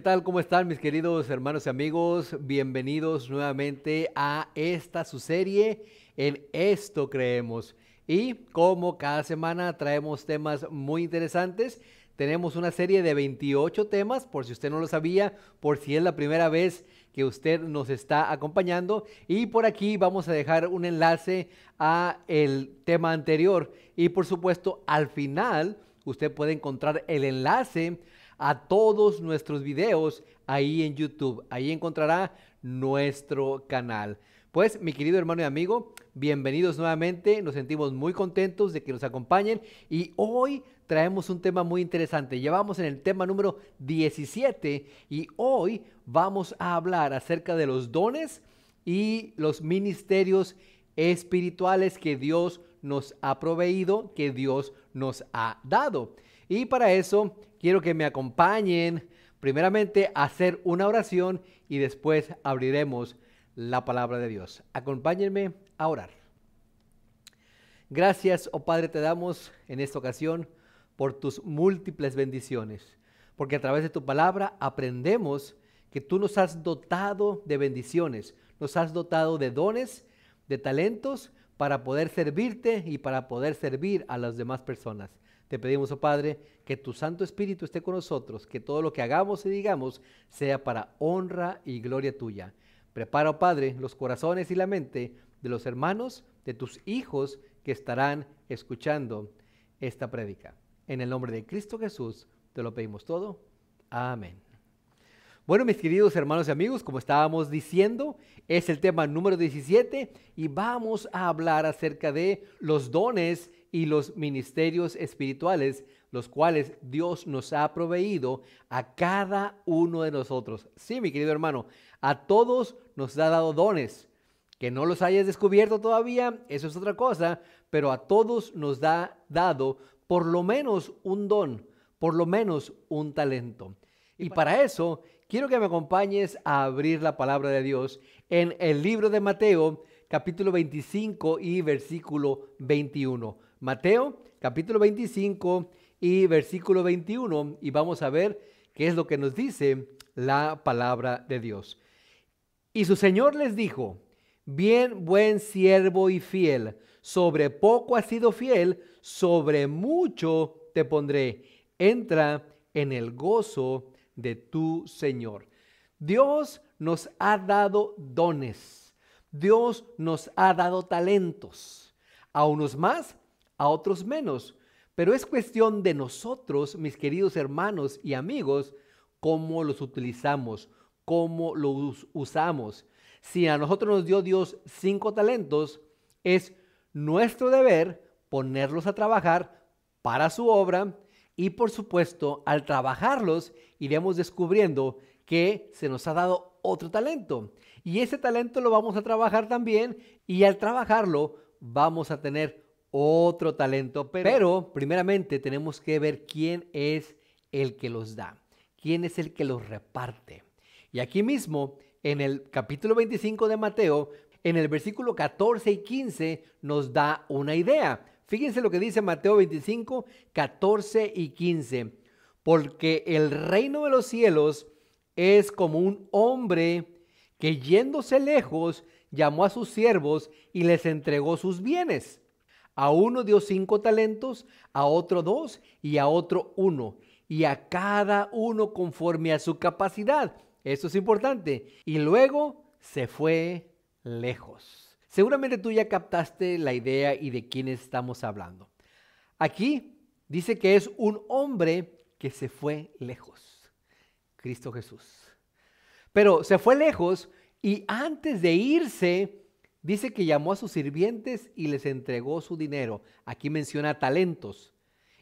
tal? ¿Cómo están mis queridos hermanos y amigos? Bienvenidos nuevamente a esta su serie En Esto Creemos. Y como cada semana traemos temas muy interesantes, tenemos una serie de 28 temas, por si usted no lo sabía, por si es la primera vez que usted nos está acompañando. Y por aquí vamos a dejar un enlace a el tema anterior. Y por supuesto, al final usted puede encontrar el enlace a todos nuestros videos ahí en YouTube. Ahí encontrará nuestro canal. Pues, mi querido hermano y amigo, bienvenidos nuevamente. Nos sentimos muy contentos de que nos acompañen y hoy traemos un tema muy interesante. Ya vamos en el tema número 17 y hoy vamos a hablar acerca de los dones y los ministerios espirituales que Dios nos ha proveído, que Dios nos ha dado. Y para eso quiero que me acompañen primeramente a hacer una oración y después abriremos la palabra de Dios. Acompáñenme a orar. Gracias, oh Padre, te damos en esta ocasión por tus múltiples bendiciones, porque a través de tu palabra aprendemos que tú nos has dotado de bendiciones, nos has dotado de dones, de talentos para poder servirte y para poder servir a las demás personas. Te pedimos, oh Padre, que tu Santo Espíritu esté con nosotros, que todo lo que hagamos y digamos sea para honra y gloria tuya. Prepara, oh Padre, los corazones y la mente de los hermanos, de tus hijos que estarán escuchando esta prédica. En el nombre de Cristo Jesús te lo pedimos todo. Amén. Bueno, mis queridos hermanos y amigos, como estábamos diciendo, es el tema número 17 y vamos a hablar acerca de los dones y los ministerios espirituales, los cuales Dios nos ha proveído a cada uno de nosotros. Sí, mi querido hermano, a todos nos ha dado dones. Que no los hayas descubierto todavía, eso es otra cosa, pero a todos nos ha dado por lo menos un don, por lo menos un talento. Y para eso quiero que me acompañes a abrir la palabra de Dios en el libro de Mateo, capítulo 25 y versículo 21. Mateo, capítulo 25 y versículo 21. Y vamos a ver qué es lo que nos dice la palabra de Dios. Y su Señor les dijo: bien, buen siervo y fiel, sobre poco has sido fiel, sobre mucho te pondré. Entra en el gozo de tu Señor. Dios nos ha dado dones. Dios nos ha dado talentos. A unos más, a otros menos. Pero es cuestión de nosotros, mis queridos hermanos y amigos, cómo los utilizamos, cómo los usamos. Si a nosotros nos dio Dios 5 talentos, es nuestro deber ponerlos a trabajar para su obra y por supuesto al trabajarlos iremos descubriendo que se nos ha dado otro talento y ese talento lo vamos a trabajar también y al trabajarlo vamos a tener otro talento, pero primeramente tenemos que ver quién es el que los da, quién es el que los reparte. Y aquí mismo en el capítulo 25 de Mateo, en el versículo 14 y 15 nos da una idea. Fíjense lo que dice Mateo 25, 14 y 15. Porque el reino de los cielos es como un hombre que yéndose lejos llamó a sus siervos y les entregó sus bienes. A uno dio 5 talentos, a otro 2 y a otro 1. Y a cada uno conforme a su capacidad. Eso es importante. Y luego se fue lejos. Seguramente tú ya captaste la idea y de quién estamos hablando. Aquí dice que es un hombre que se fue lejos. Cristo Jesús. Pero se fue lejos y antes de irse, dice que llamó a sus sirvientes y les entregó su dinero. Aquí menciona talentos.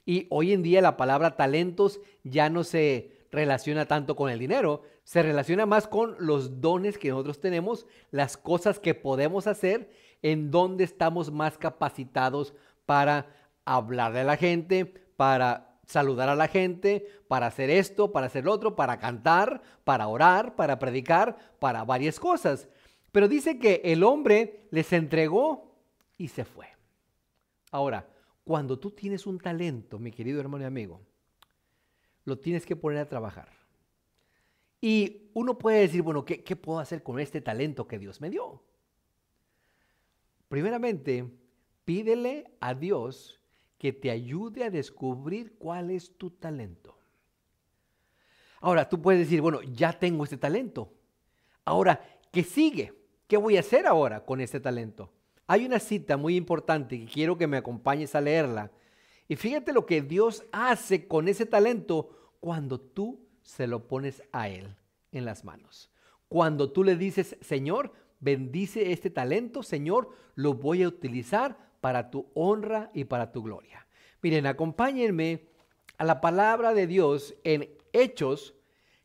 Y hoy en día la palabra talentos ya no se relaciona tanto con el dinero, se relaciona más con los dones que nosotros tenemos, las cosas que podemos hacer, en donde estamos más capacitados para hablarle a la gente, para saludar a la gente, para hacer esto, para hacer lo otro, para cantar, para orar, para predicar, para varias cosas. Pero dice que el hombre les entregó y se fue. Ahora, cuando tú tienes un talento, mi querido hermano y amigo, lo tienes que poner a trabajar. Y uno puede decir, bueno, ¿qué puedo hacer con este talento que Dios me dio? Primeramente, pídele a Dios que te ayude a descubrir cuál es tu talento. Ahora, tú puedes decir, bueno, ya tengo este talento. Ahora, ¿qué sigue? ¿Qué voy a hacer ahora con este talento? Hay una cita muy importante que quiero que me acompañes a leerla. Y fíjate lo que Dios hace con ese talento cuando tú se lo pones a Él en las manos. Cuando tú le dices, Señor, bendice este talento, Señor, lo voy a utilizar para tu honra y para tu gloria. Miren, acompáñenme a la palabra de Dios en Hechos,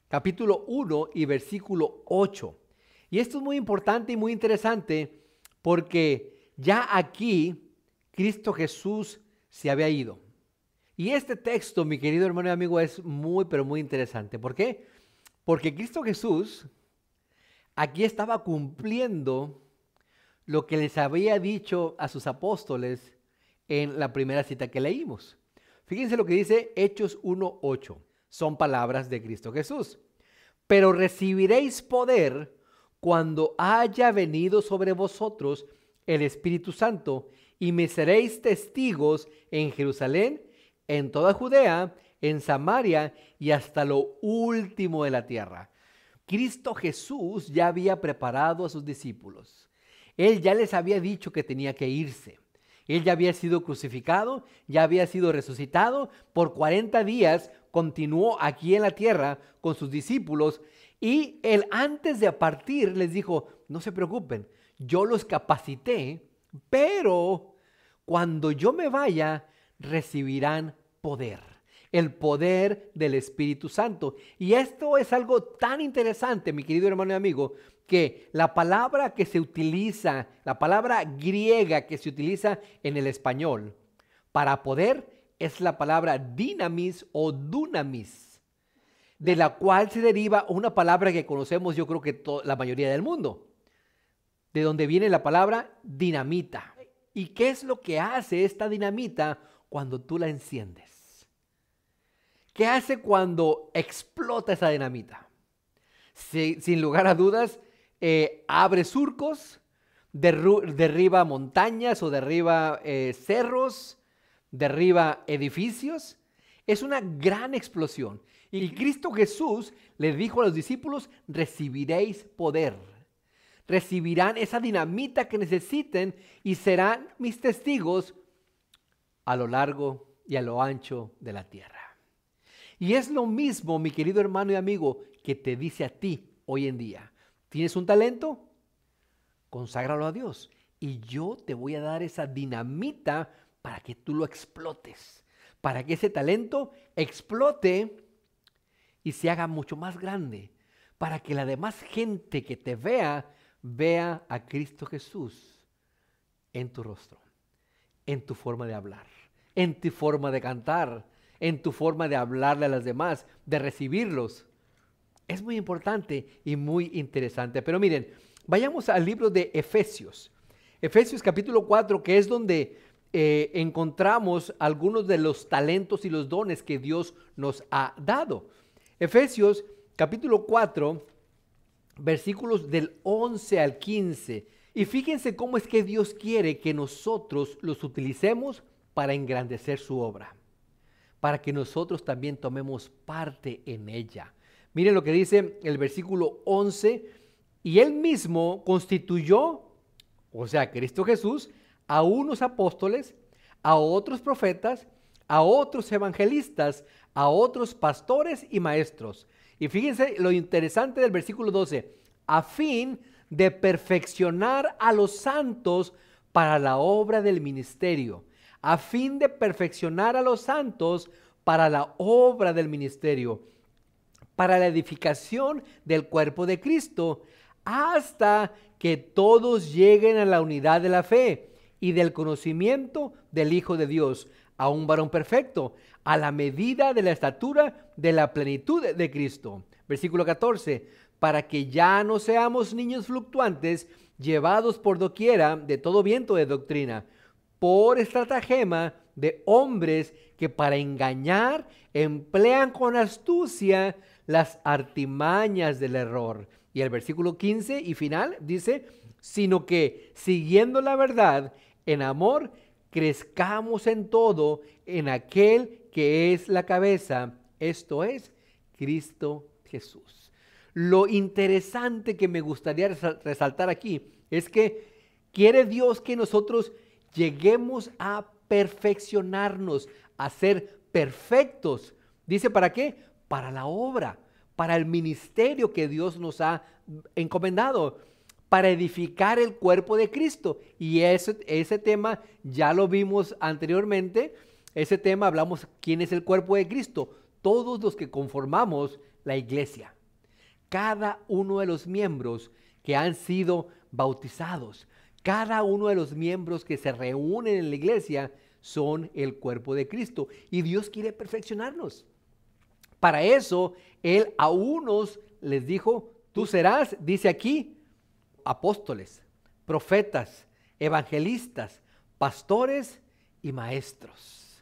capítulo 1 y versículo 8. Y esto es muy importante y muy interesante porque ya aquí Cristo Jesús se había ido. Y este texto, mi querido hermano y amigo, es muy, pero muy interesante. ¿Por qué? Porque Cristo Jesús aquí estaba cumpliendo lo que les había dicho a sus apóstoles en la primera cita que leímos. Fíjense lo que dice Hechos 1:8. Son palabras de Cristo Jesús. Pero recibiréis poder cuando haya venido sobre vosotros el Espíritu Santo, y me seréis testigos en Jerusalén, en toda Judea, en Samaria y hasta lo último de la tierra. Cristo Jesús ya había preparado a sus discípulos. Él ya les había dicho que tenía que irse. Él ya había sido crucificado, ya había sido resucitado. Por 40 días continuó aquí en la tierra con sus discípulos. Y él, antes de partir, les dijo, no se preocupen, yo los capacité, pero cuando yo me vaya, recibirán poder. El poder del Espíritu Santo. Y esto es algo tan interesante, mi querido hermano y amigo, que la palabra que se utiliza, la palabra griega que se utiliza en el español para poder es la palabra dinamis o dunamis, de la cual se deriva una palabra que conocemos yo creo que la mayoría del mundo, de donde viene la palabra dinamita. ¿Y qué es lo que hace esta dinamita cuando tú la enciendes? ¿Qué hace cuando explota esa dinamita? Sin lugar a dudas, abre surcos, derriba montañas o derriba cerros, derriba edificios. Es una gran explosión. Y Cristo Jesús le dijo a los discípulos, recibiréis poder. Recibirán esa dinamita que necesiten y serán mis testigos a lo largo y a lo ancho de la tierra. Y es lo mismo, mi querido hermano y amigo, que te dice a ti hoy en día. ¿Tienes un talento? Conságralo a Dios. Y yo te voy a dar esa dinamita para que tú lo explotes. Para que ese talento explote y se haga mucho más grande. Para que la demás gente que te vea a Cristo Jesús en tu rostro, en tu forma de hablar, en tu forma de cantar, en tu forma de hablarle a las demás, de recibirlos. Es muy importante y muy interesante. Pero miren, vayamos al libro de Efesios. Efesios capítulo 4, que es donde encontramos algunos de los talentos y los dones que Dios nos ha dado. Efesios capítulo 4, versículos del 11 al 15. Y fíjense cómo es que Dios quiere que nosotros los utilicemos para engrandecer su obra, para que nosotros también tomemos parte en ella. Miren lo que dice el versículo 11. Y él mismo constituyó, o sea, Cristo Jesús, a unos apóstoles, a otros profetas, a otros evangelistas, a otros pastores y maestros. Y fíjense lo interesante del versículo 12. A fin de perfeccionar a los santos para la obra del ministerio. A fin de perfeccionar a los santos para la obra del ministerio, para la edificación del cuerpo de Cristo, hasta que todos lleguen a la unidad de la fe y del conocimiento del Hijo de Dios, a un varón perfecto, a la medida de la estatura de la plenitud de Cristo. Versículo 14, para que ya no seamos niños fluctuantes, llevados por doquiera de todo viento de doctrina, por estratagema de hombres que para engañar emplean con astucia las artimañas del error. Y el versículo 15 y final dice, sino que siguiendo la verdad en amor, crezcamos en todo en aquel que es la cabeza, esto es Cristo Jesús. Lo interesante que me gustaría resaltar aquí es que quiere Dios que nosotros lleguemos a perfeccionarnos, a ser perfectos. Dice, ¿para qué? Para la obra, para el ministerio que Dios nos ha encomendado, para edificar el cuerpo de Cristo. Y ese tema ya lo vimos anteriormente. Ese tema hablamos, ¿quién es el cuerpo de Cristo? Todos los que conformamos la iglesia. Cada uno de los miembros que han sido bautizados, cada uno de los miembros que se reúnen en la iglesia son el cuerpo de Cristo. Y Dios quiere perfeccionarnos. Para eso, Él a unos les dijo, tú serás, dice aquí, apóstoles, profetas, evangelistas, pastores y maestros.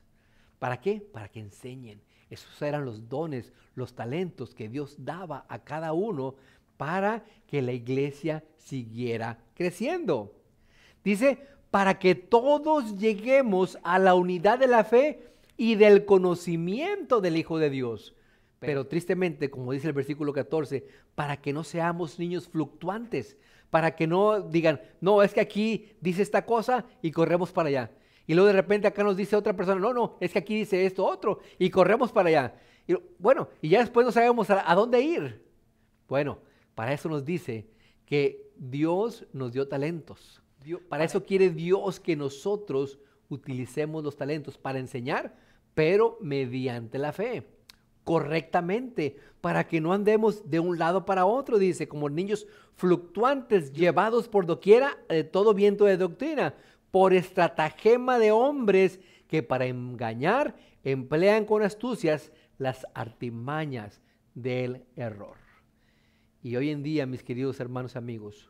¿Para qué? Para que enseñen. Esos eran los dones, los talentos que Dios daba a cada uno para que la iglesia siguiera creciendo. Dice, para que todos lleguemos a la unidad de la fe y del conocimiento del Hijo de Dios. Pero tristemente, como dice el versículo 14, para que no seamos niños fluctuantes, para que no digan, no, es que aquí dice esta cosa y corremos para allá. Y luego de repente acá nos dice otra persona, no, es que aquí dice esto otro y corremos para allá. Y bueno, y ya después no sabemos a dónde ir. Bueno, para eso nos dice que Dios nos dio talentos. Para eso quiere Dios que nosotros utilicemos los talentos para enseñar, pero mediante la fe, correctamente, para que no andemos de un lado para otro, dice, como niños fluctuantes, llevados por doquiera de todo viento de doctrina, por estratagema de hombres que para engañar emplean con astucias las artimañas del error. Y hoy en día, mis queridos hermanos amigos,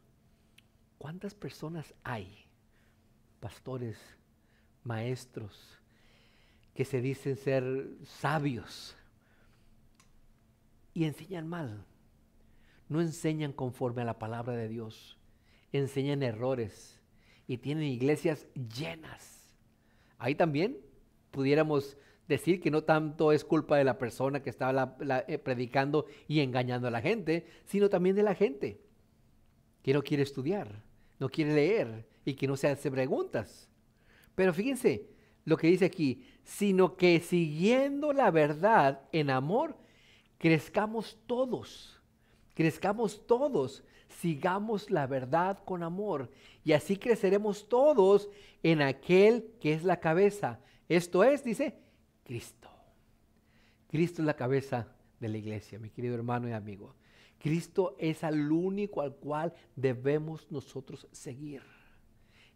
¿cuántas personas hay, pastores, maestros, que se dicen ser sabios y enseñan mal? No enseñan conforme a la palabra de Dios, enseñan errores y tienen iglesias llenas. Ahí también pudiéramos decir que no tanto es culpa de la persona que está predicando y engañando a la gente, sino también de la gente que no quiere estudiar, no quiere leer y que no se hace preguntas. Pero fíjense lo que dice aquí, sino que siguiendo la verdad en amor, crezcamos todos, sigamos la verdad con amor y así creceremos todos en aquel que es la cabeza. Esto es, dice, Cristo. Cristo es la cabeza de la iglesia, mi querido hermano y amigo. Cristo es el único al cual debemos nosotros seguir.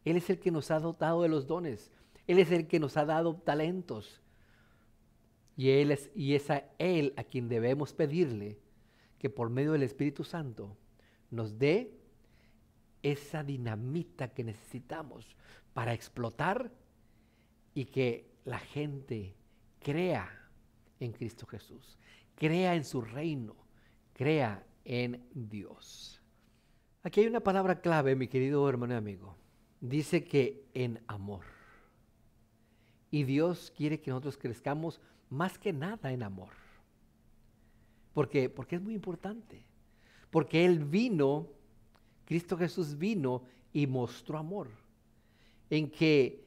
Él es el que nos ha dotado de los dones. Él es el que nos ha dado talentos. Y es a Él a quien debemos pedirle que por medio del Espíritu Santo nos dé esa dinamita que necesitamos para explotar y que la gente crea en Cristo Jesús, crea en su reino, crea en Dios. Aquí hay una palabra clave, mi querido hermano y amigo. Dice que en amor. Y Dios quiere que nosotros crezcamos más que nada en amor. ¿Por qué? Porque es muy importante. Porque Él vino, Cristo Jesús vino y mostró amor. En que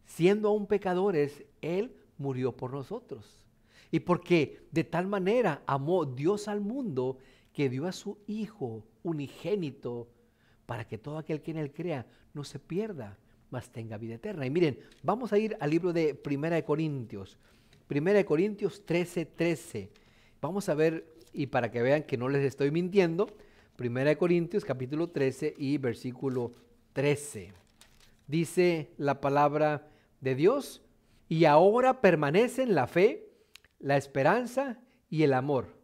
siendo aún pecadores, Él murió por nosotros. Y porque de tal manera amó Dios al mundo que dio a su Hijo unigénito para que todo aquel que en Él crea no se pierda, mas tenga vida eterna. Y miren, vamos a ir al libro de Primera de Corintios. Primera de Corintios 13:13. Vamos a ver, y para que vean que no les estoy mintiendo, Primera de Corintios capítulo 13 y versículo 13. Dice la palabra de Dios, y ahora permanecen la fe, la esperanza y el amor.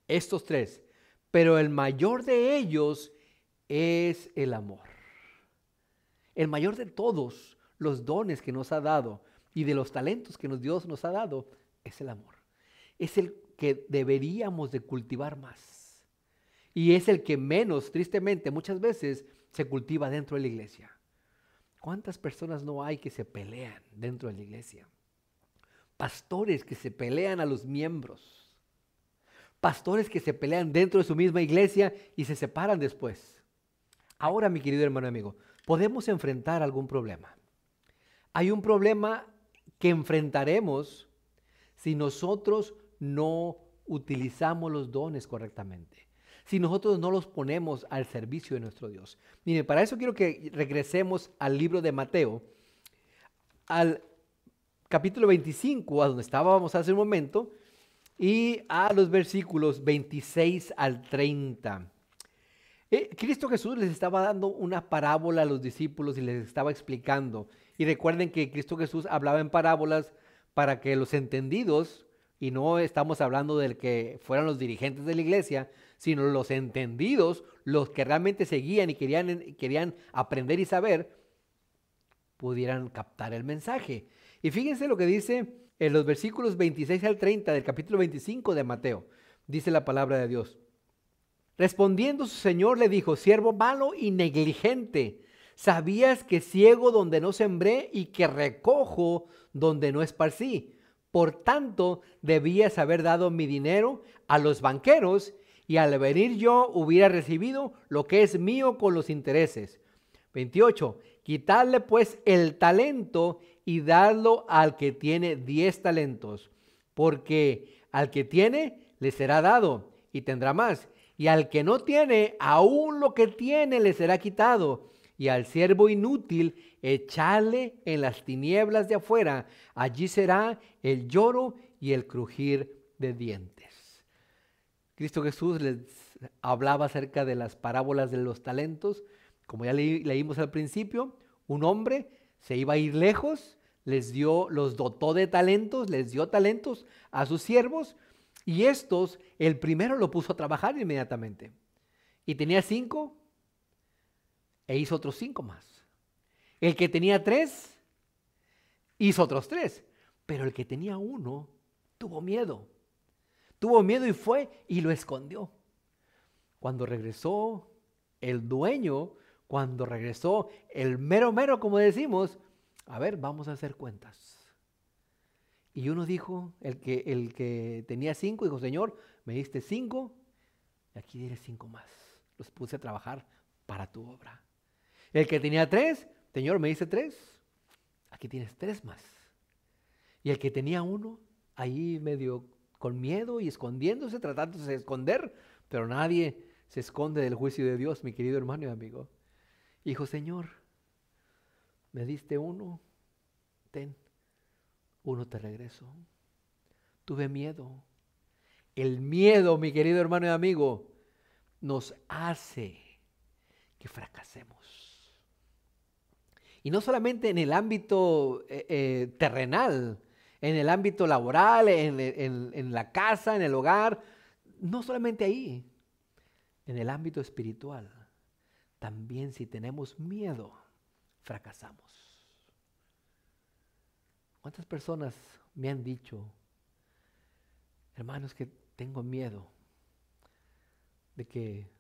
Estos tres. Pero el mayor de ellos es el amor. El mayor de todos los dones que nos ha dado y de los talentos que Dios nos ha dado es el amor. Es el que deberíamos de cultivar más. Y es el que menos, tristemente, muchas veces se cultiva dentro de la iglesia. ¿Cuántas personas no hay que se pelean dentro de la iglesia? Pastores que se pelean a los miembros. Pastores que se pelean dentro de su misma iglesia y se separan después. Ahora, mi querido hermano y amigo, podemos enfrentar algún problema. Hay un problema que enfrentaremos si nosotros no utilizamos los dones correctamente, si nosotros no los ponemos al servicio de nuestro Dios. Mire, para eso quiero que regresemos al libro de Mateo, al capítulo 25, a donde estábamos hace un momento, y a los versículos 26 al 30. Cristo Jesús les estaba dando una parábola a los discípulos y les estaba explicando. Y recuerden que Cristo Jesús hablaba en parábolas para que los entendidos, y no estamos hablando de que fueran los dirigentes de la iglesia, sino los entendidos, los que realmente seguían y querían aprender y saber, pudieran captar el mensaje. Y fíjense lo que dice en los versículos 26 al 30 del capítulo 25 de Mateo. Dice la palabra de Dios. Respondiendo su señor le dijo: siervo malo y negligente, ¿sabías que ciego donde no sembré y que recojo donde no esparcí? Por tanto, debías haber dado mi dinero a los banqueros, y al venir yo hubiera recibido lo que es mío con los intereses. 28. Quitadle pues el talento y dadlo al que tiene 10 talentos, porque al que tiene le será dado y tendrá más, y al que no tiene, aún lo que tiene le será quitado. Y al siervo inútil, echadle en las tinieblas de afuera, allí será el lloro y el crujir de dientes. Cristo Jesús les hablaba acerca de las parábolas de los talentos. Como ya leímos al principio, un hombre se iba a ir lejos, los dotó de talentos, les dio talentos a sus siervos, y estos, el primero lo puso a trabajar inmediatamente. Y tenía 5, e hizo otros 5 más. El que tenía 3, hizo otros 3. Pero el que tenía 1, tuvo miedo. Tuvo miedo y fue y lo escondió. Cuando regresó el dueño, cuando regresó el mero mero, como decimos, a ver, vamos a hacer cuentas. Y uno dijo, el que tenía 5, dijo: Señor, me diste 5, y aquí tienes 5 más. Los puse a trabajar para tu obra. El que tenía 3, Señor, me diste 3, aquí tienes 3 más. Y el que tenía 1, ahí medio con miedo y escondiéndose, tratándose de esconder, pero nadie se esconde del juicio de Dios, mi querido hermano y amigo. Dijo: Señor, me diste 1, ten, 1 te regreso. Tuve miedo. El miedo, mi querido hermano y amigo, nos hace que fracasemos. Y no solamente en el ámbito terrenal, en el ámbito laboral, en la casa, en el hogar, no solamente ahí, en el ámbito espiritual. También, si tenemos miedo, fracasamos. ¿Cuántas personas me han dicho: hermanos, que tengo miedo de que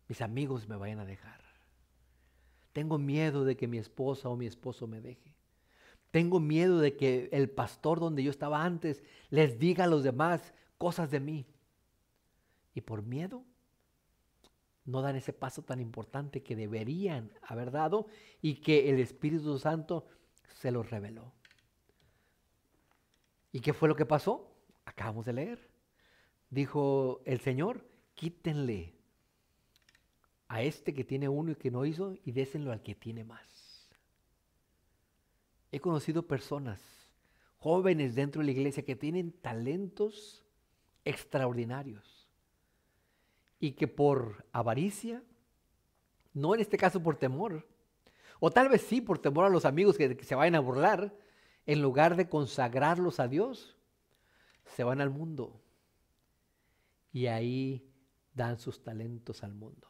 mis amigos me vayan a dejar? Tengo miedo de que mi esposa o mi esposo me deje. Tengo miedo de que el pastor donde yo estaba antes les diga a los demás cosas de mí. Y por miedo no dan ese paso tan importante que deberían haber dado y que el Espíritu Santo se los reveló. ¿Y qué fue lo que pasó? Acabamos de leer. Dijo el Señor: quítenle a este que tiene 1 y que no hizo, y désenlo al que tiene más. He conocido personas, jóvenes dentro de la iglesia, que tienen talentos extraordinarios y que por avaricia, no en este caso por temor, o tal vez sí por temor a los amigos que se vayan a burlar, en lugar de consagrarlos a Dios, se van al mundo y ahí dan sus talentos al mundo.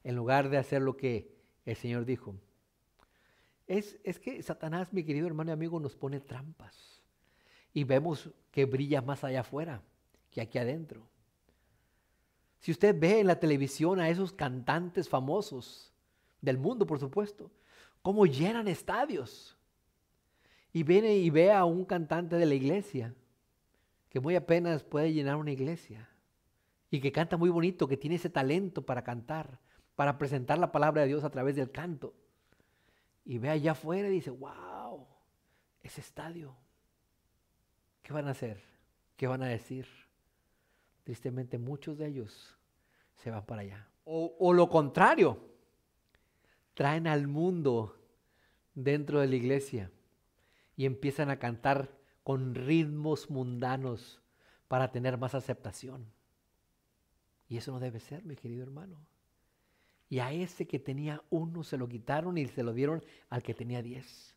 En lugar de hacer lo que el Señor dijo. Es que Satanás, mi querido hermano y amigo, nos pone trampas y vemos que brilla más allá afuera. que aquí adentro. Si usted ve en la televisión a esos cantantes famosos del mundo, por supuesto, cómo llenan estadios. Y viene y ve a un cantante de la iglesia que muy apenas puede llenar una iglesia y que canta muy bonito, que tiene ese talento para cantar, para presentar la palabra de Dios a través del canto. Y ve allá afuera y dice, wow, ese estadio. ¿Qué van a hacer? ¿Qué van a decir? Tristemente muchos de ellos se van para allá. O lo contrario, traen al mundo dentro de la iglesia y empiezan a cantar con ritmos mundanos para tener más aceptación. Y eso no debe ser, mi querido hermano. Y a ese que tenía uno se lo quitaron y se lo dieron al que tenía 10.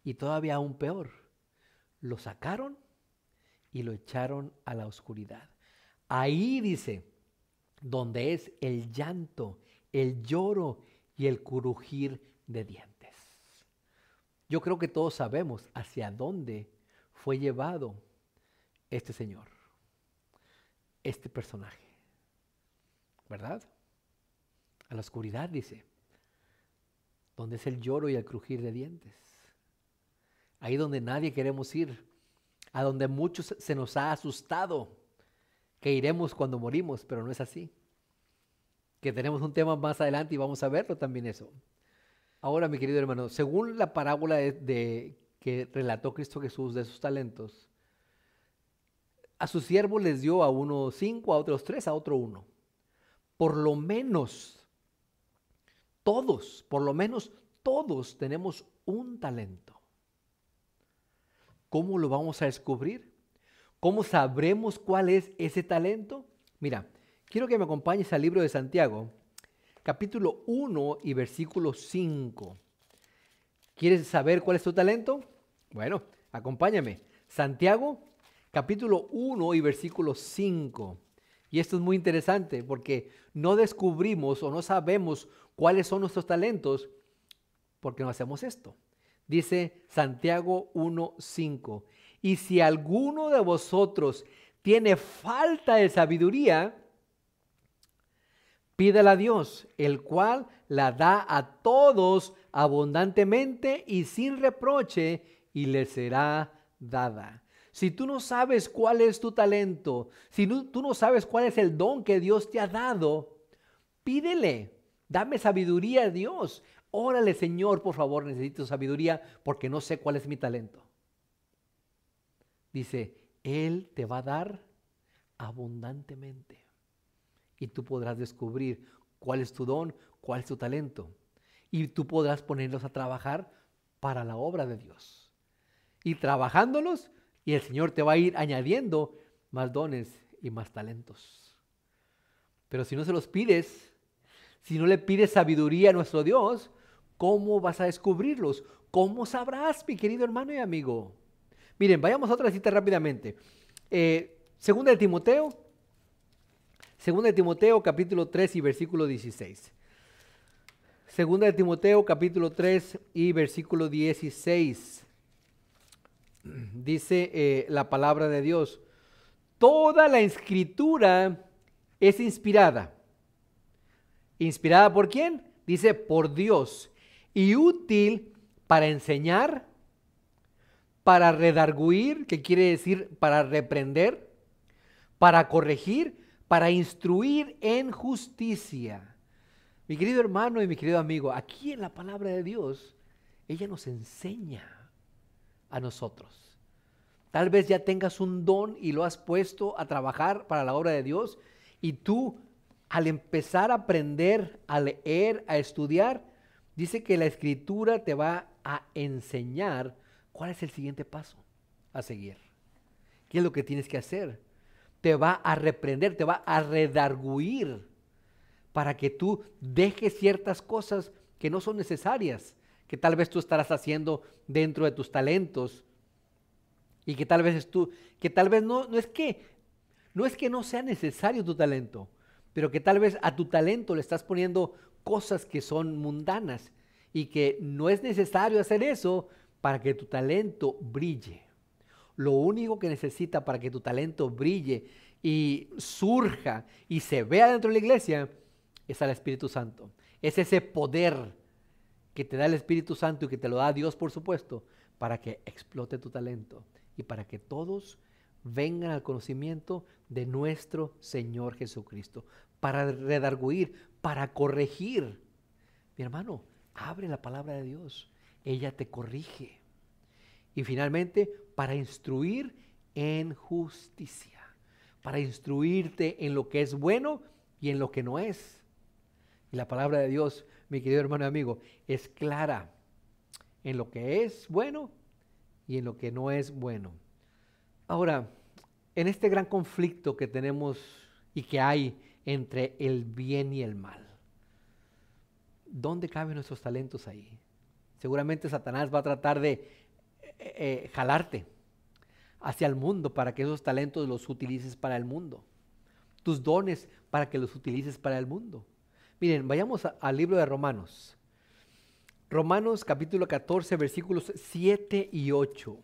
Y todavía aún peor, lo sacaron y lo echaron a la oscuridad. Ahí dice, donde es el llanto, el lloro y el crujir de dientes. Yo creo que todos sabemos hacia dónde fue llevado este señor, este personaje, ¿verdad? A la oscuridad, dice, donde es el lloro y el crujir de dientes. Ahí donde nadie queremos ir, a donde muchos se nos ha asustado que iremos cuando morimos, pero no es así. Que tenemos un tema más adelante y vamos a verlo también eso. Ahora, mi querido hermano, según la parábola que relató Cristo Jesús de sus talentos, a sus siervos les dio a unos 5, a otros 3, a otro 1. Por lo menos todos tenemos un talento. ¿Cómo lo vamos a descubrir? ¿Cómo sabremos cuál es ese talento? Mira, quiero que me acompañes al libro de Santiago, capítulo 1 y versículo 5. ¿Quieres saber cuál es tu talento? Bueno, acompáñame. Santiago, capítulo 1 y versículo 5. Y esto es muy interesante porque no descubrimos o no sabemos cuáles son nuestros talentos porque no hacemos esto. Dice Santiago 1:5, y si alguno de vosotros tiene falta de sabiduría, pídala a Dios, el cual la da a todos abundantemente y sin reproche, y le será dada. Si tú no sabes cuál es tu talento, si tú no sabes cuál es el don que Dios te ha dado, pídele, dame sabiduría a Dios. Órale, Señor, por favor, necesito sabiduría porque no sé cuál es mi talento. Dice, Él te va a dar abundantemente. Y tú podrás descubrir cuál es tu don, cuál es tu talento. Y tú podrás ponerlos a trabajar para la obra de Dios. Y trabajándolos, y el Señor te va a ir añadiendo más dones y más talentos. Pero si no se los pides, si no le pides sabiduría a nuestro Dios, ¿cómo vas a descubrirlos? ¿Cómo sabrás, mi querido hermano y amigo? Miren, vayamos a otra cita rápidamente. Segunda de Timoteo, capítulo 3 y versículo 16. Segunda de Timoteo, capítulo 3 y versículo 16. Dice la palabra de Dios, toda la escritura es inspirada. ¿Inspirada por quién? Dice, por Dios, y útil para enseñar, para redarguir, que quiere decir para reprender, para corregir, para instruir en justicia. Mi querido hermano y mi querido amigo, aquí en la palabra de Dios, ella nos enseña a nosotros. Tal vez ya tengas un don y lo has puesto a trabajar para la obra de Dios y tú al empezar a aprender, a leer, a estudiar, dice que la escritura te va a enseñar cuál es el siguiente paso a seguir. ¿Qué es lo que tienes que hacer? Te va a reprender, te va a redarguir para que tú dejes ciertas cosas que no son necesarias, que tal vez tú estarás haciendo dentro de tus talentos y que tal vez no es que no sea necesario tu talento, pero que tal vez a tu talento le estás poniendo cosas que son mundanas y que no es necesario hacer eso para que tu talento brille. lo único que necesita para que tu talento brille y surja y se vea dentro de la iglesia es al Espíritu Santo. Es ese poder que te da el Espíritu Santo y que te lo da Dios, por supuesto, para que explote tu talento y para que todos vengan al conocimiento de nuestro Señor Jesucristo, para redarguir, para corregir. Mi hermano, abre la palabra de Dios, ella te corrige. Y finalmente, para instruir en justicia, para instruirte en lo que es bueno y en lo que no es. Y la palabra de Dios, mi querido hermano y amigo, es clara en lo que es bueno y en lo que no es bueno. Ahora, en este gran conflicto que tenemos y que hay entre el bien y el mal, ¿dónde caben nuestros talentos ahí? Seguramente Satanás va a tratar de jalarte hacia el mundo para que esos talentos los utilices para el mundo. Tus dones para que los utilices para el mundo. Miren, vayamos al libro de Romanos. Romanos capítulo 14, versículos 7 y 8.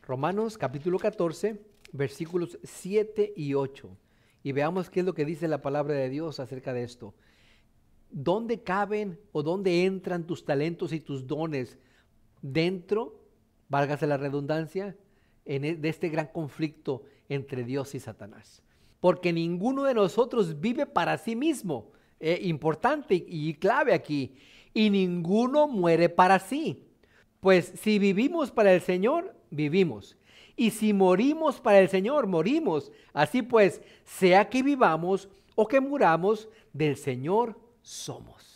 Romanos capítulo 14, versículos 7 y 8. Y veamos qué es lo que dice la palabra de Dios acerca de esto. ¿Dónde caben o dónde entran tus talentos y tus dones dentro, válgase la redundancia, de este gran conflicto entre Dios y Satanás? Porque ninguno de nosotros vive para sí mismo, importante y clave aquí, y ninguno muere para sí. Pues si vivimos para el Señor, vivimos, y si morimos para el Señor, morimos. Así pues, sea que vivamos o que muramos, del Señor somos.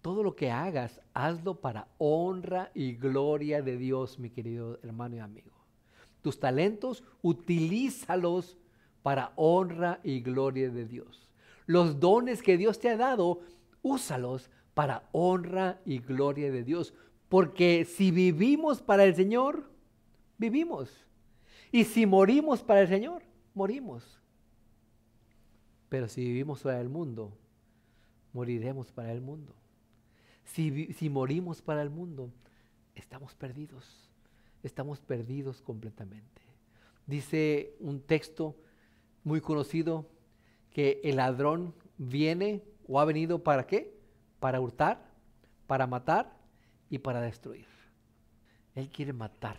Todo lo que hagas, hazlo para honra y gloria de Dios, mi querido hermano y amigo. Tus talentos, utilízalos para honra y gloria de Dios. Los dones que Dios te ha dado, úsalos para honra y gloria de Dios. Porque si vivimos para el Señor, vivimos. Y si morimos para el Señor, morimos. Pero si vivimos para el mundo, moriremos para el mundo. Si morimos para el mundo, estamos perdidos. Estamos perdidos completamente. Dice un texto muy conocido que el ladrón viene o ha venido ¿para qué? Para hurtar, para matar y para destruir. Él quiere matar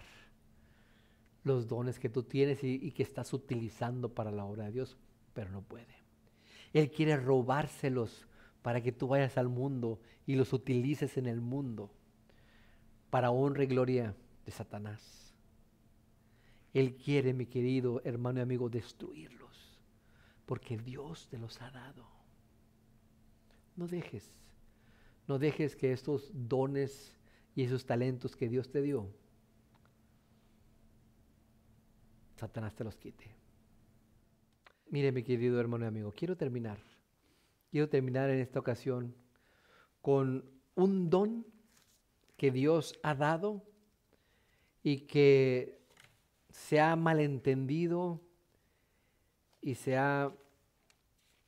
los dones que tú tienes y que estás utilizando para la obra de Dios, pero no puede. Él quiere robárselos para que tú vayas al mundo y los utilices en el mundo para honra y gloria de Satanás. Él quiere, mi querido hermano y amigo, destruirlos, porque Dios te los ha dado. No dejes que estos dones y esos talentos que Dios te dio, Satanás te los quite. Mire, mi querido hermano y amigo, quiero terminar en esta ocasión con un don que Dios ha dado y que se ha malentendido y se ha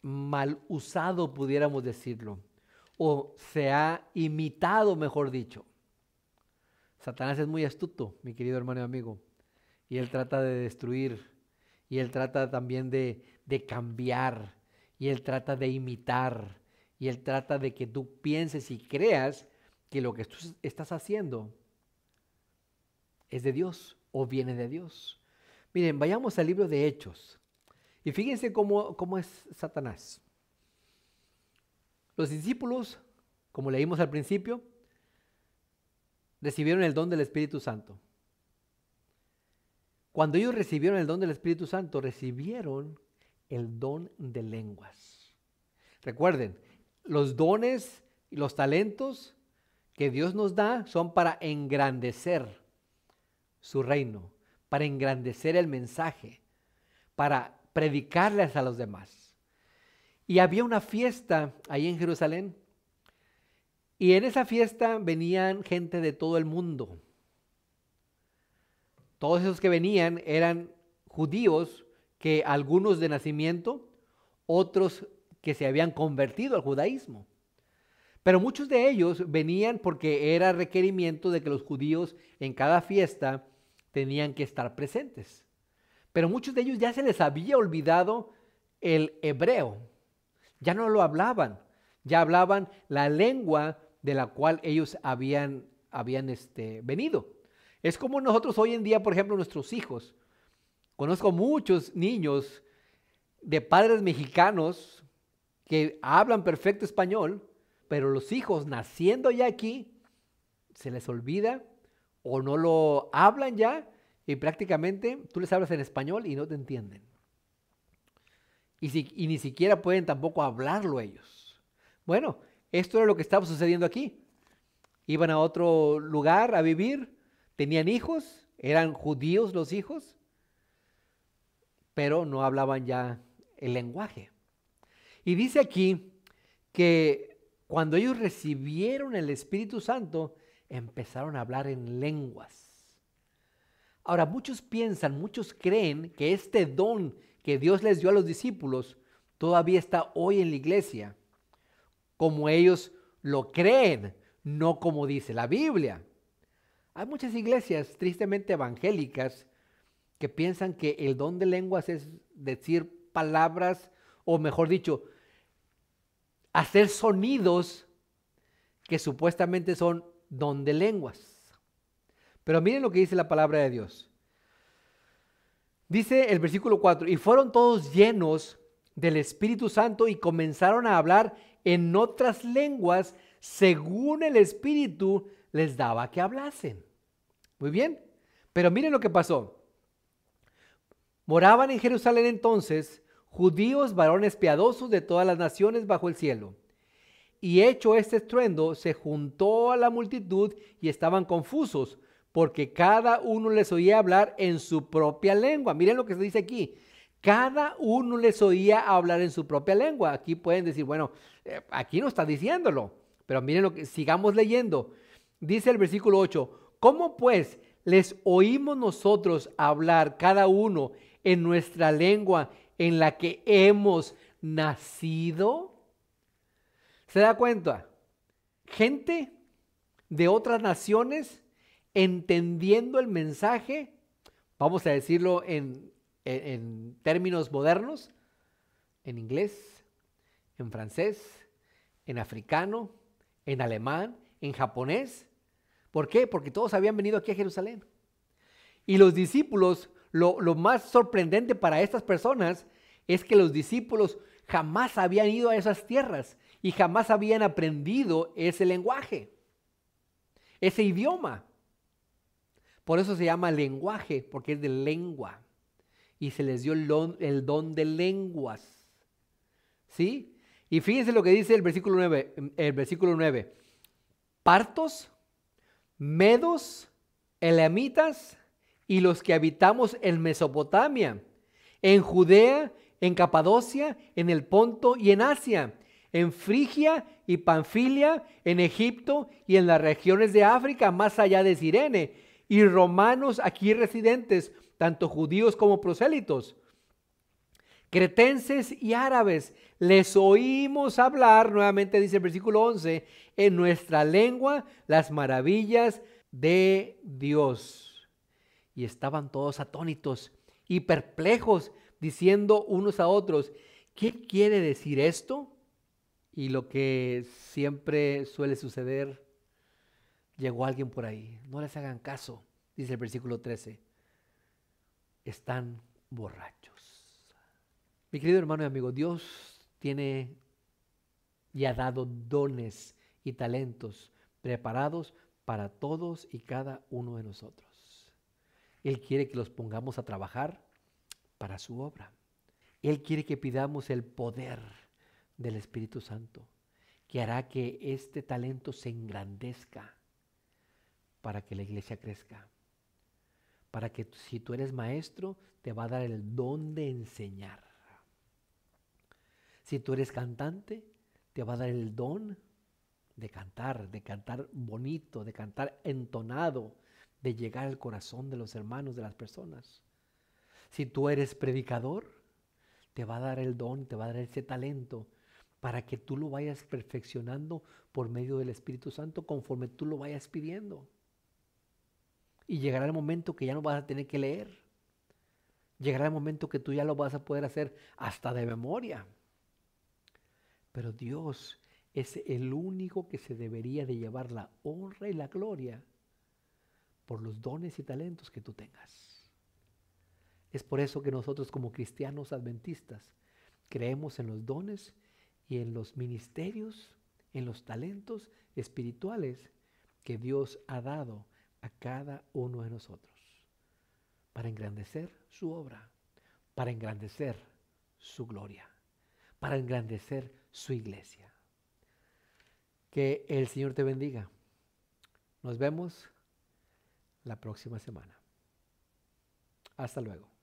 mal usado, pudiéramos decirlo, o se ha imitado, mejor dicho. Satanás es muy astuto, mi querido hermano y amigo, y él trata de destruir, y él trata también de cambiar, y él trata de imitar, y él trata de que tú pienses y creas que lo que tú estás haciendo es de Dios o viene de Dios. Miren, vayamos al libro de Hechos, y fíjense cómo es Satanás. Los discípulos, como leímos al principio, recibieron el don del Espíritu Santo. Cuando ellos recibieron el don del Espíritu Santo, recibieron el don de lenguas. Recuerden, los dones y los talentos que Dios nos da son para engrandecer su reino, para engrandecer el mensaje, para predicarles a los demás. Y había una fiesta ahí en Jerusalén, y en esa fiesta venían gente de todo el mundo. Todos esos que venían eran judíos, que algunos de nacimiento, otros que se habían convertido al judaísmo. Pero muchos de ellos venían porque era requerimiento de que los judíos en cada fiesta tenían que estar presentes. Pero muchos de ellos ya se les había olvidado el hebreo. Ya no lo hablaban. Ya hablaban la lengua de la cual ellos habían venido. Es como nosotros hoy en día, por ejemplo, nuestros hijos. Conozco muchos niños de padres mexicanos que hablan perfecto español, pero los hijos naciendo ya aquí, se les olvida o no lo hablan ya y prácticamente tú les hablas en español y no te entienden. Y ni siquiera pueden tampoco hablarlo ellos. Bueno, esto era lo que estaba sucediendo aquí. Iban a otro lugar a vivir, tenían hijos, eran judíos los hijos, pero no hablaban ya el lenguaje. Y dice aquí que cuando ellos recibieron el Espíritu Santo, empezaron a hablar en lenguas. Ahora, muchos piensan, muchos creen que este don que Dios les dio a los discípulos todavía está hoy en la iglesia, como ellos lo creen, no como dice la Biblia. Hay muchas iglesias tristemente evangélicas que piensan que el don de lenguas es decir palabras, o mejor dicho, hacer sonidos que supuestamente son don de lenguas. Pero miren lo que dice la palabra de Dios. Dice el versículo 4, y fueron todos llenos del Espíritu Santo y comenzaron a hablar en otras lenguas según el Espíritu les daba que hablasen. Muy bien, pero miren lo que pasó. Moraban en Jerusalén entonces judíos, varones piadosos de todas las naciones bajo el cielo. Y hecho este estruendo, se juntó a la multitud y estaban confusos, porque cada uno les oía hablar en su propia lengua. Miren lo que se dice aquí. Cada uno les oía hablar en su propia lengua. Aquí pueden decir, bueno, aquí no está diciéndolo. Pero miren lo que, sigamos leyendo. Dice el versículo 8, ¿cómo pues les oímos nosotros hablar cada uno en nuestra lengua en la que hemos nacido? ¿Se da cuenta? Gente de otras naciones entendiendo el mensaje, vamos a decirlo en términos modernos, en inglés, en francés, en africano, en alemán, en japonés. ¿Por qué? Porque todos habían venido aquí a Jerusalén. Y los discípulos, lo más sorprendente para estas personas es que los discípulos jamás habían ido a esas tierras y jamás habían aprendido ese lenguaje, ese idioma. Por eso se llama lenguaje, porque es de lengua. Y se les dio el don de lenguas. ¿Sí? Y fíjense lo que dice el versículo 9. Partos, medos, elamitas y los que habitamos en Mesopotamia, en Judea, en Capadocia, en el Ponto y en Asia, en Frigia y Panfilia, en Egipto y en las regiones de África, más allá de Cirene, y romanos aquí residentes, tanto judíos como prosélitos, cretenses y árabes, les oímos hablar, nuevamente dice el versículo 11, en nuestra lengua las maravillas de Dios. Y estaban todos atónitos y perplejos, diciendo unos a otros, ¿qué quiere decir esto? Y lo que siempre suele suceder, llegó alguien por ahí, no les hagan caso, dice el versículo 13, están borrachos. Mi querido hermano y amigo, Dios tiene y ha dado dones y talentos preparados para todos y cada uno de nosotros. Él quiere que los pongamos a trabajar para su obra. Él quiere que pidamos el poder del Espíritu Santo, que hará que este talento se engrandezca para que la iglesia crezca. Para que si tú eres maestro, te va a dar el don de enseñar. Si tú eres cantante, te va a dar el don de cantar bonito, de cantar entonado, de llegar al corazón de los hermanos, de las personas. Si tú eres predicador, te va a dar el don, te va a dar ese talento para que tú lo vayas perfeccionando por medio del Espíritu Santo conforme tú lo vayas pidiendo. Y llegará el momento que ya no vas a tener que leer. Llegará el momento que tú ya lo vas a poder hacer hasta de memoria. Pero Dios es el único que se debería de llevar la honra y la gloria por los dones y talentos que tú tengas. Es por eso que nosotros como cristianos adventistas creemos en los dones y en los ministerios, en los talentos espirituales que Dios ha dado a cada uno de nosotros para engrandecer su obra, para engrandecer su gloria, para engrandecer su iglesia. Que el Señor te bendiga. Nos vemos la próxima semana. Hasta luego.